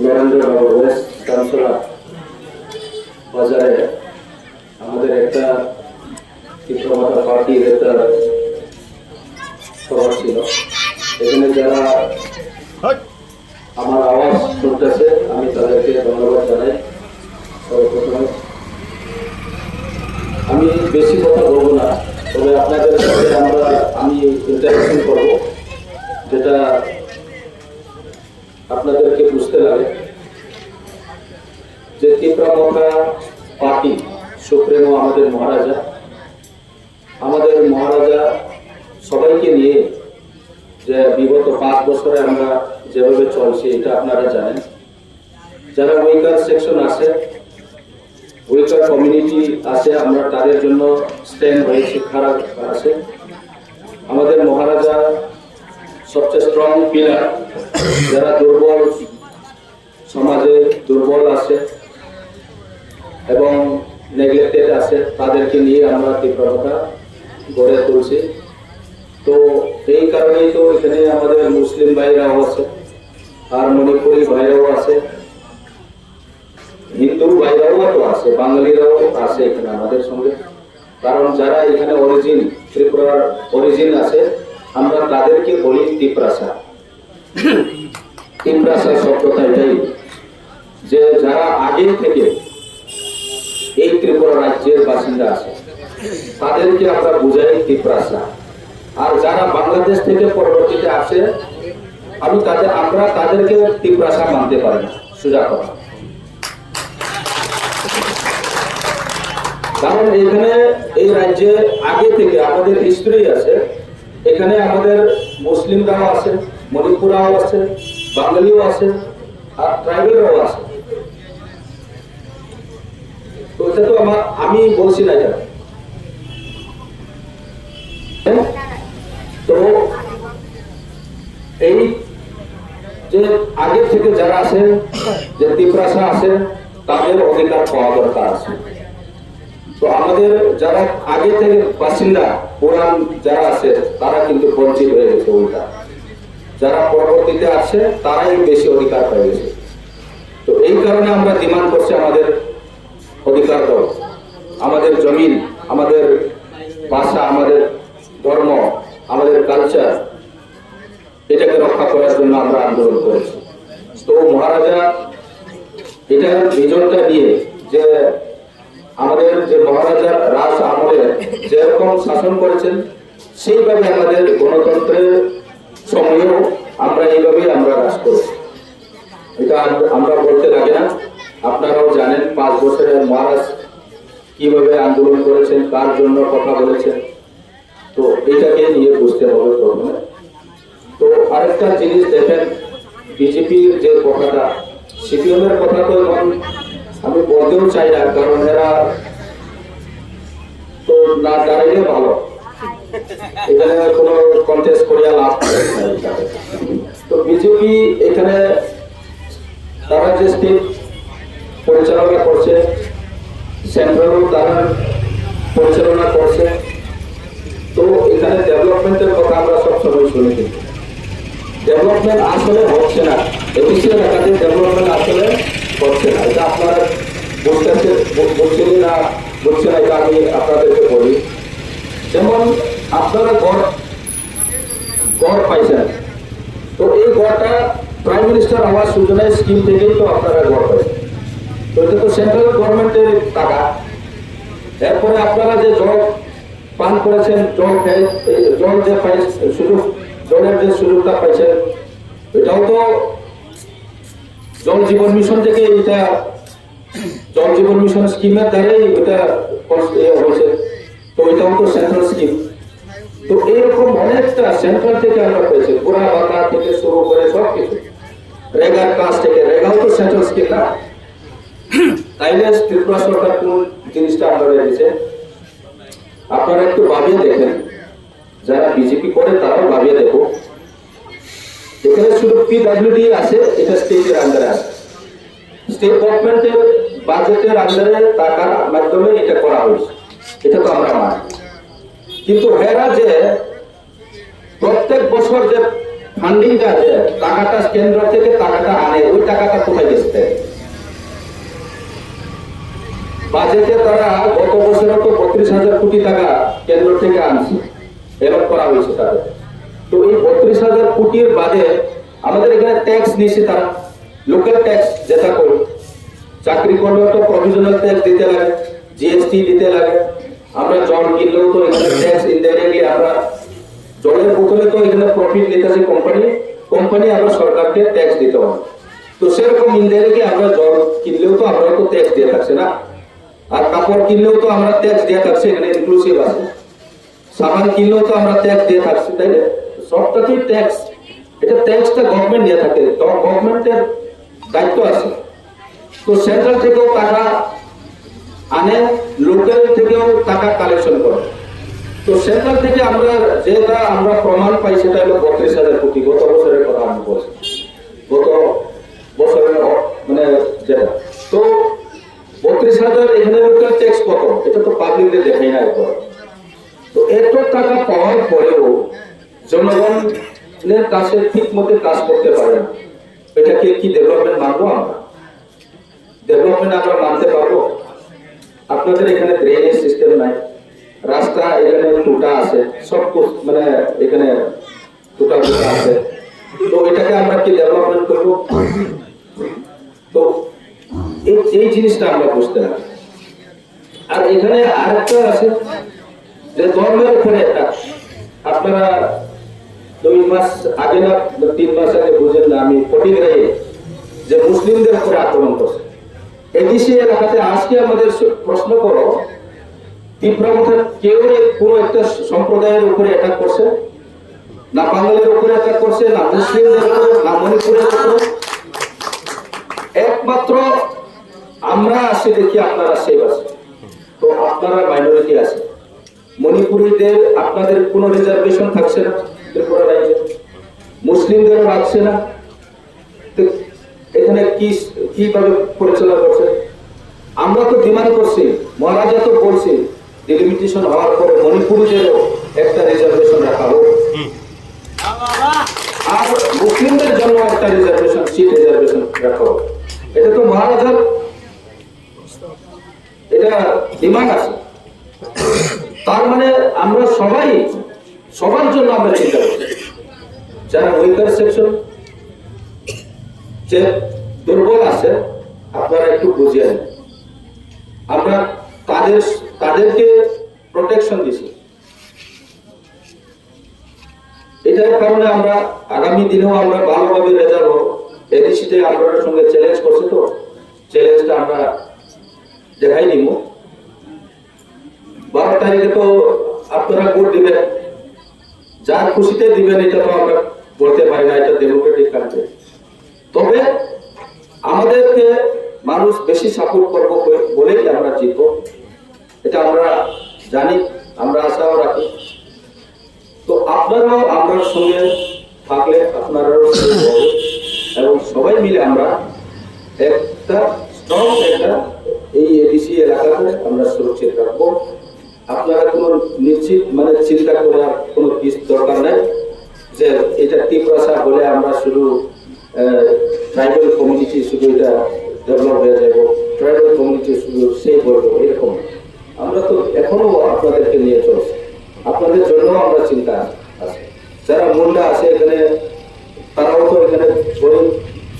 নরেন্দ্রনগর West councillor বাজারে আমাদের একটা তীব্রমাত্রা পার্টির একটা সভা ছিল। এখানে যারা আমার আওয়াজ শুনতেছে আমি তাদেরকে ধন্যবাদ জানাই। সর্বপ্রথমে আমি বেশি কথা বলবো না, তবে আপনাদের সাথে আমি ইন্টারেকশন করবো যেটা আপনাদেরকে বুঝতে লাগে যে তীব্রমাত্রা পার্টি সুপ্রিমো আমাদের মহারাজা সবাইকে নিয়ে যে বিগত 5 বছরে আমরা যেভাবে চলছি এটা আপনারা জানেন। যারা উইকার সেকশন আছে, উইকার কমিউনিটি আছে, আমরা তাদের জন্য স্ট্যান্ড হয়েছি, খারাপ আছে। আমাদের মহারাজা সবচেয়ে স্ট্রং পিলার, যারা দুর্বল সমাজে দুর্বল আছে এবং নেগলেক্টেড আছে তাদেরকে নিয়ে আমরা তীব্রতা গড়ে তুলছি। তো এই কারণেই তো এখানে আমাদের মুসলিম ভাইরাও আছে, আর মণিপুরি ভাইরাও আছে, হিন্দু ভাইরাও তো আছে, বাঙালিরাও আছে এখানে আমাদের সঙ্গে। কারণ যারা এখানে অরিজিন, ত্রিপুরার অরিজিন আছে, আমরা তাদেরকে বলি তিপ্রাসা। তিপ্রাসা শব্দটা এটাই যে যারা আগে থেকে এই ত্রিপুরা রাজ্যের বাসিন্দা আছে তাদেরকে আমরা বুঝাই তিপ্রাসা। আর যারা বাংলাদেশ থেকে পরবর্তীতে আসে আমরা তাদেরকে তিপ্রাসা মানতে পারি না, সোজা কথা। কারণ এখানে এই রাজ্যে আগে থেকে আমাদের হিস্ট্রি আছে। এখানে আমাদের মুসলিমরাও আছে, মণিপুরাও আছে, বাঙালিও আছে, আর ট্রাইবেলরাও আছে। তো এটা তো আমি বলছি না এটা। তো এই যে আগে থেকে যারা আছে, যে তিপ্রাসা আছে, তাদের অধিকার পাওয়া দরকার আছে। তো আমাদের যারা আগে থেকে বাসিন্দা পুরান যারা আছে তারা কিন্তু বঞ্চিত হয়ে গেছে ওইটা। যারা পরবর্তীতে আসছে তারাই বেশি অধিকার পেয়ে গেছে। তো এই কারণে আমরা ডিমান্ড করছি আমাদের অধিকার দাও, আমাদের জমিন, আমাদের ভাষা, আমাদের ধর্ম, আমাদের কালচার, এটাকে রক্ষা করার জন্য আমরা আন্দোলন করেছি। তো মহারাজা এটার ভিজনটা নিয়ে যে আমাদের যে মহারাজা রাজ আমলে যেরকম শাসন করেছেন সেইভাবে আমাদের গণতন্ত্রের সময়েও আমরা এইভাবেই আমরা রাজ করব। এটা আমরা বলতে লাগে না, আপনারাও জানেন 5 বছরের মহারাজ কিভাবে আন্দোলন করেছেন, কার জন্য কথা বলেছেন। তো এটাকে নিয়ে বুঝতে হবে প্রথমে। তো আরেকটা জিনিস দেখেন, বিজেপির যে কথাটা, সিপিএম এর কথা তো এখন আমি বলতেও চাই না, কারণ এরা তো না দাঁড়াইলে ভালো, এখানে কোনো কন্টেস্ট করিয়া লাভ নাই। তো বিজেপি এখানে তারা যে স্টেট পরিচালনা করছে, সেন্ট্রালও তারা পরিচালনা করছে। তো এখানে ডেভেলপমেন্টের কথা আমরা সবসময় শুনে, কিন্তু ডেভেলপমেন্ট আসলে হচ্ছে না। এপিসি এলাকাতে ডেভেলপমেন্ট আসলে হচ্ছে না। এটা আপনারা বলছেন না, এটা আমি আপনাদেরকে বলি। যেমন আপনারা গড় পাইছেন, তো এই গড়টা prime minister Awas Yojana scheme থেকেই তো আপনারা গড় পাইছেন। তো এটা তো সেন্ট্রাল গভর্নমেন্টের টাকা। এরপরে আপনারা যে জল পান করেছেন, জল যে সুযোগ, জলের যে সুযোগটা পাইছেন, এটাও তো জল জীবন মিশন থেকে, এটা জল জীবন মিশন স্কিমের দ্বারাই এটা হয়েছে। তো এটাও তো সেন্ট্রাল স্কিম। তো এইরকম অনেকটা সেন্ট্রাল থেকে আমরা পেয়েছি, পুরা বাতা থেকে শুরু করে সবকিছু, রেগার কাজ থেকে, রেগাও তো সেন্ট্রাল স্কিম না। তাইলে ত্রিপুরা সরকার কোন জিনিসটা আপনারা দিয়েছে আপনারা একটু ভাবিয়ে দেখেন। যারা বিজেপি করে তারাও ভাবিয়ে দেখো। এখানে শুধু পিডব্লিউডি আছে, এটা স্টেটের আন্ডারে আছে, স্টেট গভর্নমেন্টের বাজেটের আন্ডারে টাকার মাধ্যমে এটা করা হয়েছে, এটা তো আমরা মানি। কিন্তু এরা যে প্রত্যেক বছর যে ফান্ডিংটা আছে, টাকাটা কেন্দ্র থেকে টাকাটা আনে, ওই টাকাটা কোথায় বাজেটে তারা গত বছরে তো 32,000 কোটি টাকা কেন্দ্র থেকে আনছে, এরকম করা হয়েছে তাদের। তো এই 32,000 কোটির বাদে আমাদের এখানে ট্যাক্স নিয়েছে তারা, লোকাল ট্যাক্স যেটা করে, চাকরি করলেও তো প্রভিশনাল ট্যাক্স দিতে লাগে, জিএসটি দিতে লাগে। আমরা জল কিনলেও তো এখানে ট্যাক্স ইনডাইরেক্টলি, আমরা জলের বোতলে তো এখানে প্রফিট নিতেছে কোম্পানি আমরা সরকারকে ট্যাক্স দিতে হবে। তো সেরকম ইনডাইরেক্টলি আমরা জল কিনলেও তো আমরা তো ট্যাক্স দিয়ে থাকছে না, আর কাপড় কিনলেও তো আমরা ট্যাক্স দিয়ে থাকছি, এখানে ইনক্লুসিভ আছে। সাবান কিনলেও তো আমরা ট্যাক্স দিয়ে থাকছি, তাই না? সবটাতেই ট্যাক্স, এটা ট্যাক্সটা গভর্নমেন্ট দিয়ে থাকে, তো গভর্নমেন্টের দায়িত্ব আছে। তো সেন্ট্রাল থেকেও টাকা আনে, লোকাল থেকেও টাকা কালেকশন করে। তো সেন্ট্রাল থেকে আমরা যেটা আমরা প্রমাণ পাই সেটা হলো 32,000 কোটি, গত বছরের কথা আমি বলছি, গত বছরের মানে যেটা। তো 32,000 এখানে লোকাল ট্যাক্স কত, এটা তো পাবলিকদের দেখাই না একবার। তো এত টাকা পাওয়ার পরেও জনগণের কাছে ঠিক মতো কাজ করতে পারে না, এটাকে কি ডেভেলপমেন্ট মানবো আমরা? ডেভেলপমেন্ট আমরা মানতে পারবো? আপনাদের এখানে ড্রেনেজ সিস্টেম নাই, রাস্তা এখানে টুটা আছে, সব মানে এখানে টুটা আছে, তো এটাকে আমরা কি ডেভেলপমেন্ট করবো? তো এই জিনিসটা আমরা বুঝতে হবে। আর এখানে আরেকটা আছে যে ধর্মের উপরে একটা, আপনারা 2 মাস আগে না 3 মাস আগে বুঝেন না, আমি ফটিকরাই যে মুসলিমদের উপরে আক্রমণ করছে এদেশে এলাকাতে। আজকে আমাদের প্রশ্ন করো, ত্রিপুরা মধ্যে কেউ কোনো একটা সম্প্রদায়ের উপরে অ্যাটাক করছে না? বাঙালির উপরে অ্যাটাক করছে না? মুসলিমদের উপরে না? মণিপুরের উপরে? একমাত্র আমরা আসে দেখি আপনারা সেভ আছে, তো আপনারা মাইনরিটি আছে। মণিপুরীদের আপনাদের কোনো রিজার্ভেশন থাকছে না ত্রিপুরা রাজ্যে, মুসলিমদেরও রাখছে না। এখানে কিভাবে পরিচালনা করছে? আমরা তো ডিমান্ড করছি, মহারাজা তো বলছি ডিলিমিটেশন হওয়ার পরে মণিপুরীদেরও একটা রিজার্ভেশন রাখা হোক, আর মুসলিমদের জন্য একটা রিজার্ভেশন, সিট রিজার্ভেশন রাখা হোক। এটা তো মহারাজার এটা ডিমান্ড আছে। তার মানে আমরা সবার জন্য আমরা চিন্তা করছি। যারা উইকার সেকশন, যে দুর্বল আছে, আপনারা একটু বুঝিয়ে নেন। আমরা তাদেরকে প্রোটেকশন দিছি। এটার কারণে আমরা আগামী দিনেও আমরা ভালোভাবে রেজাল্ট হবো। এডিসিতে আপনাদের সঙ্গে চ্যালেঞ্জ করছে, তো চ্যালেঞ্জটা আমরা দেখাই নিব। 12 তারিখে তো আপনারা ভোট দিবেন, যার খুশিতে দিবেন এটা তো আমরা বলতে পারি না, এটা ডেমোক্রেটিক কান্ট্রি। তবে আমাদেরকে মানুষ বেশি সাপোর্ট করবো বলেই আমরা জিতবো, এটা আমরা জানি, আমরা আশাও রাখি। তো আপনারাও আমার সঙ্গে থাকলে আপনারাও এবং সবাই মিলে আমরা একটা স্ট্রং একটা এই এডিসি এলাকাতে আমরা সুরক্ষিত রাখবো। আপনারা কোনো নিশ্চিত মানে চিন্তা করার কোনো কিছু দরকার নাই যে এটা ত্রিপুরা হলে আমরা শুধু ট্রাইবাল কমিউনিটি শুধু এটা ডেভেলপ হয়ে যাবো, ট্রাইবাল কমিউনিটি শুধু সেই বলবো, এরকম। আমরা তো এখনো আপনাদেরকে নিয়ে চলছি, আপনাদের জন্য আমরা চিন্তা আছে। যারা মুন্ডা আছে এখানে, তারাও তো এখানে গরিব,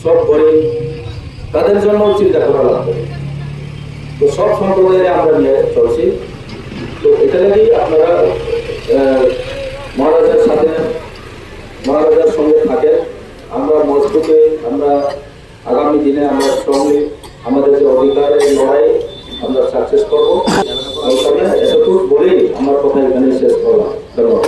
সব গরিব, তাদের জন্য চিন্তা করা লাগবে। তো সব সম্প্রদায়ে আমরা নিয়ে চলছি। তো এটা লাগেই আপনারা মহারাজার সাথে, মহারাজার সঙ্গে থাকেন। আমরা মজবুতে, আমরা আগামী দিনে আমরা স্ট্রংলি আমাদের যে অধিকারের লড়াই আমরা সাকসেস করবো। এতটুকু বলেই আমার কথা এখানে শেষ করলাম। ধন্যবাদ।